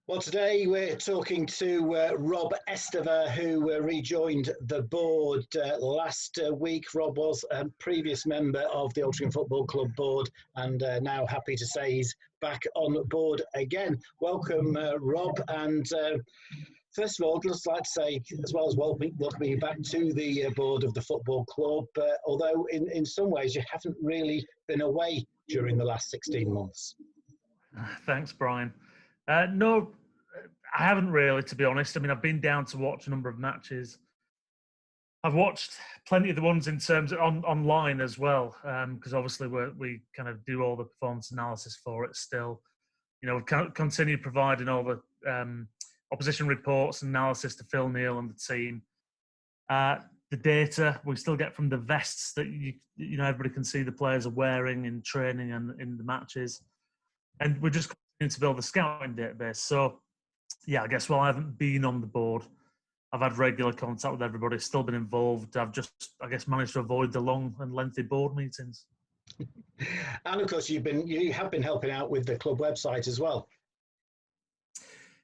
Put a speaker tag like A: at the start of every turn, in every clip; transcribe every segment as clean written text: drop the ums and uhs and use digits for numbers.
A: Well, today we're talking to Rob Esteva, who rejoined the board last week. Rob was a previous member of the Altrincham Football Club board and now happy to say he's back on board again. Welcome, Rob. And first of all, I'd just like to say, as well as welcoming you back to the board of the football club, although in some ways you haven't really been away during the last 16 months.
B: Thanks, Brian. No, I haven't really, to be honest. I mean, I've been down to watch a number of matches. I've watched plenty of the ones in terms of online as well, because obviously we kind of do all the performance analysis for it still. You know, we've continued providing all the opposition reports and analysis to Phil Neal and the team. The data we still get from the vests that you know everybody can see the players are wearing in training and in the matches, and we're just continuing to build the scouting database. So, yeah, I guess while I haven't been on the board, I've had regular contact with everybody, still been involved. I've just, I guess, managed to avoid the long and lengthy board meetings.
A: And of course, you have been helping out with the club website as well.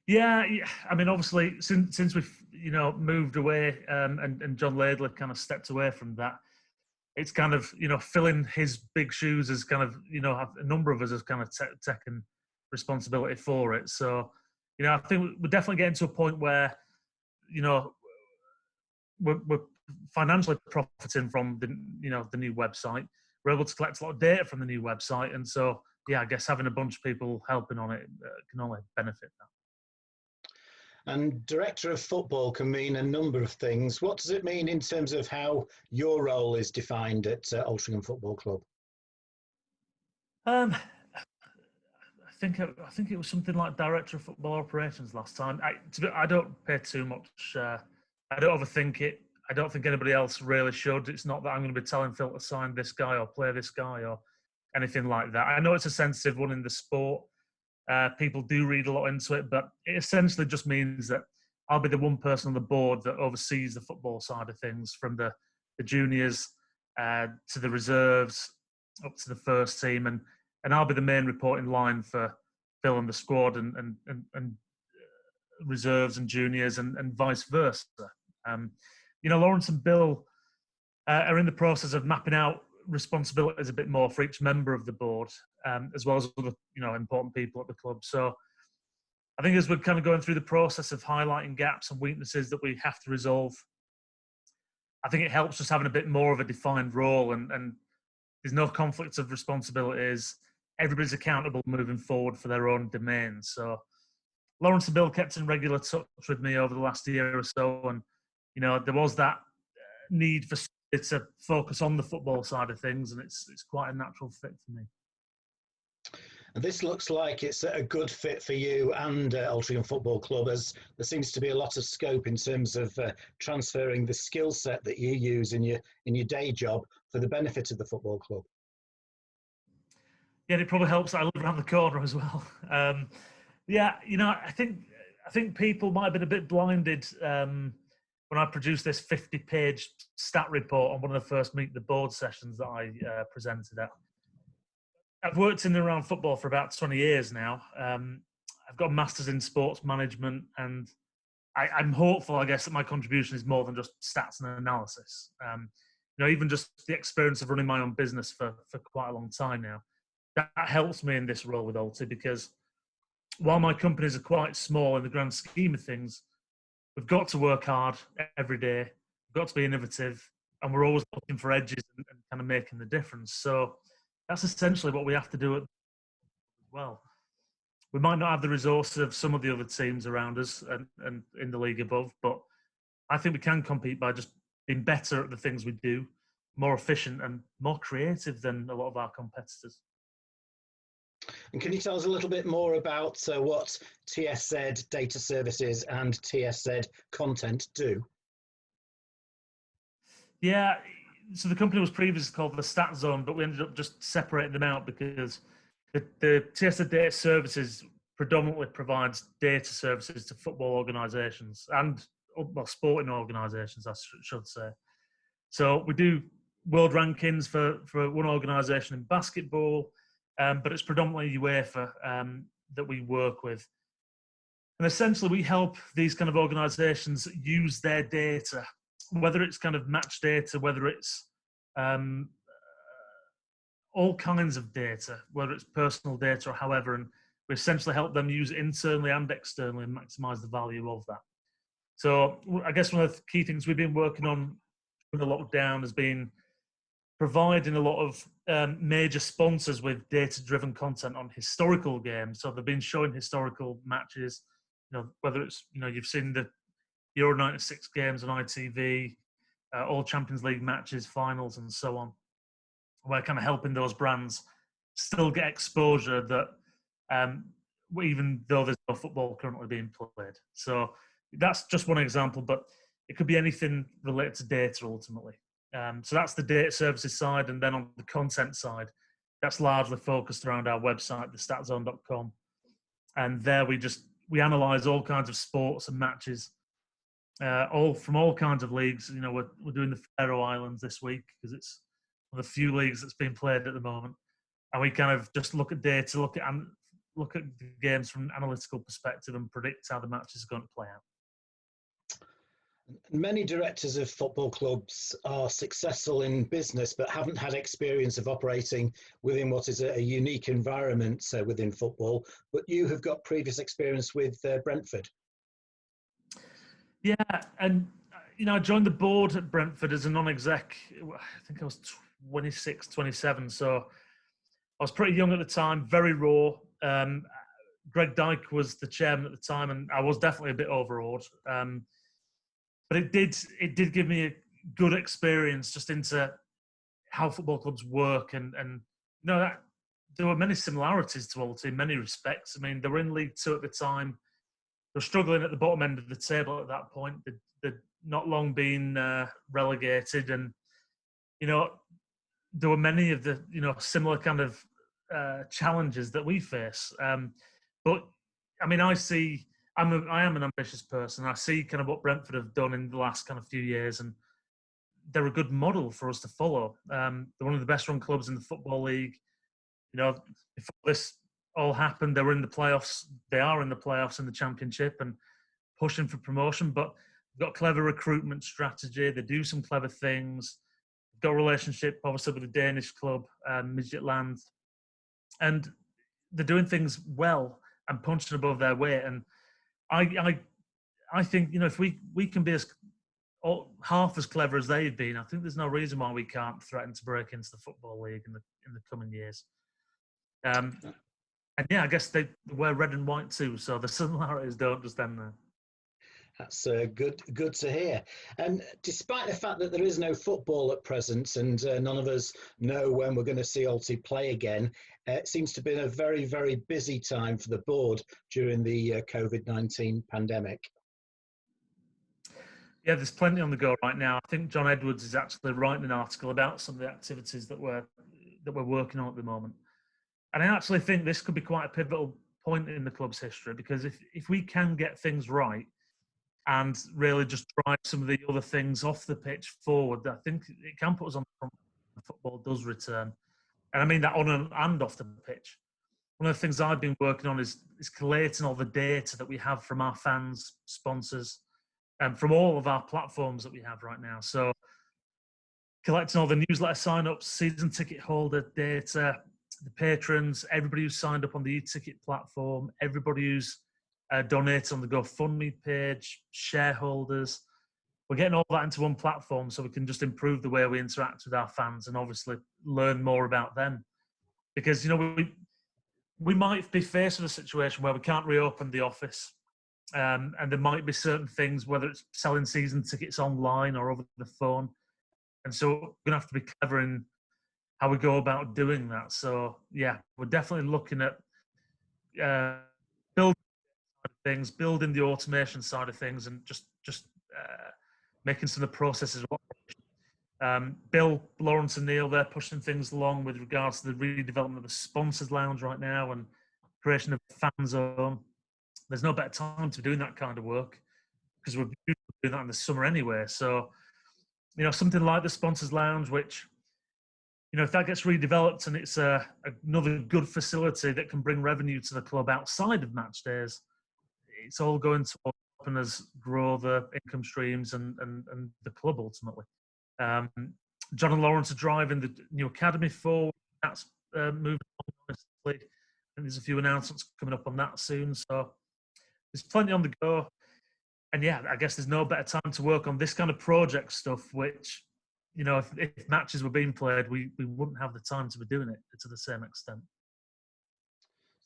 B: Yeah, I mean, obviously, since we've moved away and John Laidley kind of stepped away from that, it's kind of filling his big shoes as kind of a number of us have kind of taken responsibility for it. So I think we're definitely getting to a point where we're financially profiting from the new website. We're able to collect a lot of data from the new website, and so I guess having a bunch of people helping on it can only benefit that.
A: And director of football can mean a number of things. What does it mean in terms of how your role is defined at Altrincham Football Club?
B: I think it was something like director of football operations last time. I don't pay too much. I don't overthink it. I don't think anybody else really should. It's not that I'm going to be telling Phil to sign this guy or play this guy or anything like that. I know it's a sensitive one in the sport. People do read a lot into it, but it essentially just means that I'll be the one person on the board that oversees the football side of things, from the juniors to the reserves up to the first team, and I'll be the main reporting line for Phil and the squad and reserves and juniors and vice versa. Lawrence and Bill are in the process of mapping out responsibilities a bit more for each member of the board, as well as other important people at the club. So I think as we're kind of going through the process of highlighting gaps and weaknesses that we have to resolve, I think it helps just having a bit more of a defined role, and there's no conflicts of responsibilities. Everybody's accountable moving forward for their own domains. So Lawrence and Bill kept in regular touch with me over the last year or so, and there was that need for it to focus on the football side of things, and it's quite a natural fit for me.
A: And this looks like it's a good fit for you and Altrincham Football Club, as there seems to be a lot of scope in terms of transferring the skill set that you use in your day job for the benefit of the football club.
B: Yeah, it probably helps that I live around the corner as well. I think people might have been a bit blinded when I produced this 50-page stat report on one of the first Meet the Board sessions that I presented at. I've worked in and around football for about 20 years now. I've got a master's in sports management, and I'm hopeful, I guess, that my contribution is more than just stats and analysis. Even just the experience of running my own business for quite a long time now, that helps me in this role with Alti, because while my companies are quite small in the grand scheme of things, we've got to work hard every day. We've got to be innovative, and we're always looking for edges and kind of making the difference. So that's essentially what we have to do as well. We might not have the resources of some of the other teams around us and in the league above, but I think we can compete by just being better at the things we do, more efficient and more creative than a lot of our competitors.
A: And can you tell us a little bit more about what TSZ Data Services and TSZ Content do?
B: Yeah, so the company was previously called the Stat Zone, but we ended up just separating them out because the TSZ Data Services predominantly provides data services to football organisations and sporting organisations, I should say. So we do world rankings for one organisation in basketball, but it's predominantly UEFA that we work with. And essentially, we help these kind of organisations use their data, whether it's kind of match data, whether it's um, all kinds of data, whether it's personal data or however, and we essentially help them use it internally and externally and maximise the value of that. So I guess one of the key things we've been working on in the lockdown has been providing a lot of major sponsors with data-driven content on historical games. So they've been showing historical matches, whether it's, you've seen the Euro 96 games on ITV, all Champions League matches, finals, and so on. We're kind of helping those brands still get exposure that even though there's no football currently being played. So that's just one example, but it could be anything related to data ultimately. So that's the data services side. And then on the content side, that's largely focused around our website, thestatzone.com. And there we analyze all kinds of sports and matches, all from all kinds of leagues. We're doing the Faroe Islands this week because it's one of the few leagues that's being played at the moment. And we kind of just look at data, look at the games from an analytical perspective and predict how the match is going to play out.
A: Many directors of football clubs are successful in business but haven't had experience of operating within what is a unique environment within football. But you have got previous experience with Brentford.
B: Yeah, and I joined the board at Brentford as a non-exec. I think I was 26, 27, so I was pretty young at the time, very raw. Greg Dyke was the chairman at the time, and I was definitely a bit overawed. But it did give me a good experience just into how football clubs work, and that there were many similarities to Alty in many respects. I mean, they were in League Two at the time. They were struggling at the bottom end of the table at that point. They'd not long been relegated, and there were many of the similar kind of challenges that we face. But I mean, I am an ambitious person. I see kind of what Brentford have done in the last kind of few years, and they're a good model for us to follow. They're one of the best run clubs in the Football League. Before this all happened, they were in the playoffs. They are in the playoffs in the Championship and pushing for promotion, but they've got clever recruitment strategy. They do some clever things. They've got a relationship, obviously, with the Danish club, Midtjylland, and they're doing things well and punching above their weight. And I think if we can be half as clever as they've been, I think there's no reason why we can't threaten to break into the Football League in the coming years. And yeah, I guess they wear red and white too, so the similarities don't just end there.
A: That's good to hear. And despite the fact that there is no football at present and none of us know when we're going to see Alty play again, it seems to have been a very, very busy time for the board during the COVID-19 pandemic.
B: Yeah, there's plenty on the go right now. I think John Edwards is actually writing an article about some of the activities that we're working on at the moment. And I actually think this could be quite a pivotal point in the club's history, because if we can get things right and really just drive some of the other things off the pitch forward, I think it can put us on the front when football does return. And I mean that on and off the pitch. One of the things I've been working on is collating all the data that we have from our fans, sponsors, and from all of our platforms that we have right now. So collecting all the newsletter sign-ups, season ticket holder data, the patrons, everybody who's signed up on the e-ticket platform, everybody who's donated on the GoFundMe page, shareholders. We're getting all that into one platform so we can just improve the way we interact with our fans and obviously learn more about them. Because, we might be faced with a situation where we can't reopen the office. And there might be certain things, whether it's selling season tickets online or over the phone. And so we're going to have to be clever in how we go about doing that. So, yeah, we're definitely looking at building the automation side of things and just making some of the processes. Bill, Lawrence and Neil, they're pushing things along with regards to the redevelopment of the sponsors lounge right now and creation of a fan zone. There's no better time to be doing that kind of work because we're doing that in the summer anyway. So, something like the sponsors lounge, which, if that gets redeveloped and it's another good facility that can bring revenue to the club outside of match days, it's all going to helping us grow the income streams and the club ultimately. John and Lawrence are driving the new academy forward. That's moving on, honestly. And there's a few announcements coming up on that soon. So there's plenty on the go. And yeah, I guess there's no better time to work on this kind of project stuff, which, you know, if matches were being played, we wouldn't have the time to be doing it to the same extent.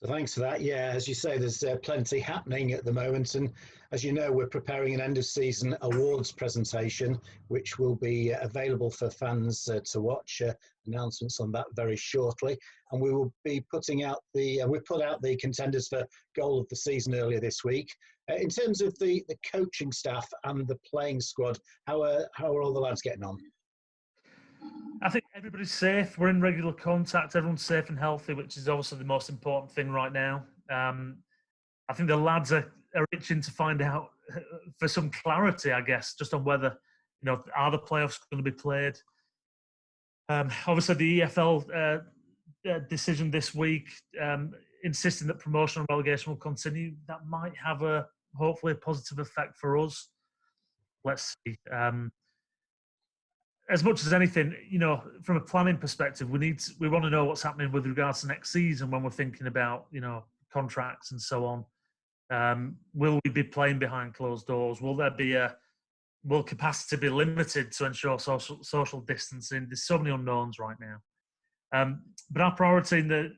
A: So thanks for that. Yeah, as you say, there's plenty happening at the moment. And as you know, we're preparing an end-of-season awards presentation, which will be available for fans to watch. Announcements on that very shortly. And we will be putting out we put out the contenders for goal of the season earlier this week. In terms of the coaching staff and the playing squad, how are all the lads getting on?
B: I think everybody's safe. We're in regular contact. Everyone's safe and healthy, which is obviously the most important thing right now. I think the lads are itching to find out for some clarity, I guess, just on whether, you know, are the playoffs going to be played. Obviously, the EFL decision this week, insisting that promotion and relegation will continue, that might have hopefully a positive effect for us. Let's see. As much as anything, you know, from a planning perspective, we want to know what's happening with regards to next season when we're thinking about, you know, contracts and so on. Will we be playing behind closed doors? Will capacity be limited to ensure social distancing? There's so many unknowns right now. But our priority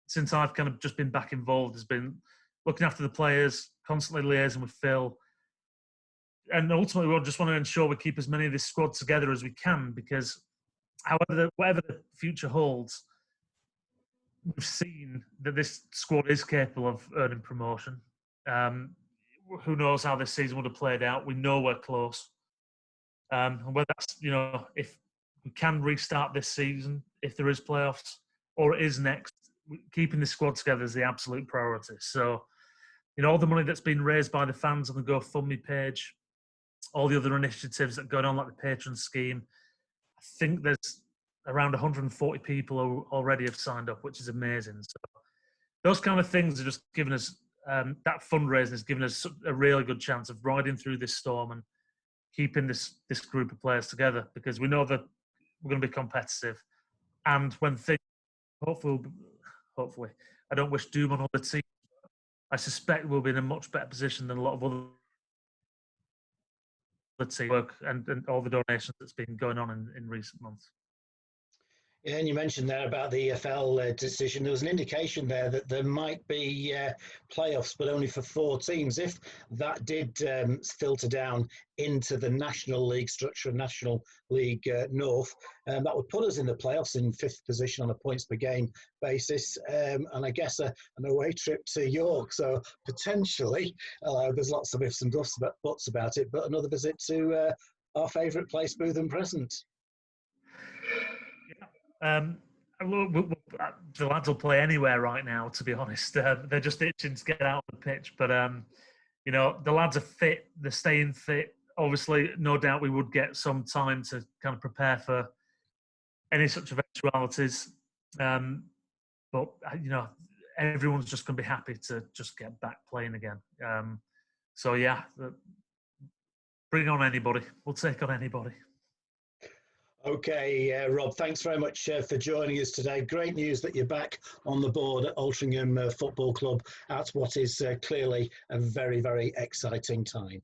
B: since I've kind of just been back involved has been looking after the players, constantly liaising with Phil. And ultimately, we just want to ensure we keep as many of this squad together as we can, because whatever the future holds, we've seen that this squad is capable of earning promotion. Who knows how this season would have played out? We know we're close. And whether that's, you know, if we can restart this season, if there is playoffs, or it is next, keeping the squad together is the absolute priority. So, you know, all the money that's been raised by the fans on the GoFundMe page, all the other initiatives that are going on, like the patron scheme, I think there's around 140 people who already have signed up, which is amazing. So those kind of things are just giving us, that fundraising has given us a really good chance of riding through this storm and keeping this group of players together, because we know that we're going to be competitive. And when things, hopefully, I don't wish doom on other teams, I suspect we'll be in a much better position than a lot of other work and all the donations that's been going on in recent months.
A: Yeah, and you mentioned there about the EFL decision. There was an indication there that there might be playoffs, but only for 4 teams. If that did filter down into the National League structure, National League North, that would put us in the playoffs in 5th position on a points per game basis, and I guess an away trip to York. So potentially, there's lots of ifs and buts about it, but another visit to our favourite place, Booth and Present.
B: The lads will play anywhere right now, to be honest. They're just itching to get out on the pitch. But, you know, the lads are fit. They're staying fit. Obviously, no doubt we would get some time to kind of prepare for any such eventualities. But, you know, everyone's just going to be happy to just get back playing again. So, yeah, bring on anybody. We'll take on anybody.
A: Okay, Rob, thanks very much for joining us today. Great news that you're back on the board at Altrincham Football Club at what is clearly a very, very exciting time.